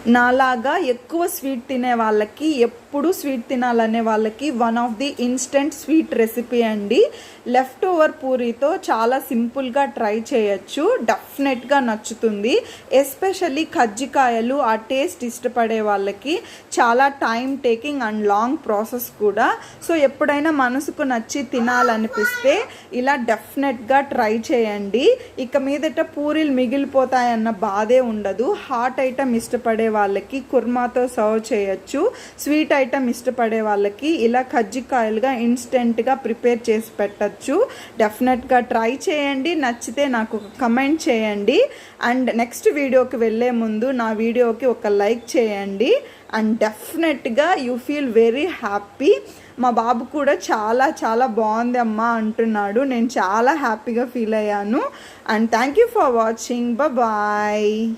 నాలాగా ఎక్కువ స్వీట్ తినే వాళ్ళకి, ఎప్పుడు స్వీట్ తినాలనే వాళ్ళకి one of the instant sweet recipe అండి. లెఫ్ట్ ఓవర్ పూరీతో చాలా సింపుల్గా ట్రై చేయొచ్చు. డెఫినెట్గా నచ్చుతుంది. ఎస్పెషల్లీ కజ్జికాయలు ఆ టేస్ట్ ఇష్టపడే వాళ్ళకి చాలా time taking and long process కూడా. సో ఎప్పుడైనా మనసుకు నచ్చి తినాలనిపిస్తే ఇలా డెఫినెట్గా ట్రై చేయండి. ఇక మీదట పూరీలు మిగిలిపోతాయన్న బాధే ఉండదు. హాట్ ఐటమ్ ఇష్టపడే వాళ్ళకి కుర్మాతో సర్వ్ చేయొచ్చు. స్వీట్ ఐటమ్ ఇష్టపడే వాళ్ళకి ఇలా కజ్జికాయలుగా ఇన్స్టెంట్గా ప్రిపేర్ చేసి పెట్టచ్చు. డెఫినెట్గా ట్రై చేయండి. నచ్చితే నాకు ఒక కమెంట్ చేయండి. అండ్ నెక్స్ట్ వీడియోకి వెళ్ళే ముందు నా వీడియోకి ఒక లైక్ చేయండి. అండ్ డెఫినెట్గా యూ ఫీల్ వెరీ హ్యాపీ. మా బాబు కూడా చాలా చాలా బాగుంది అమ్మా అంటున్నాడు. నేను చాలా హ్యాపీగా ఫీల్ అయ్యాను. And thank you for watching. Bye.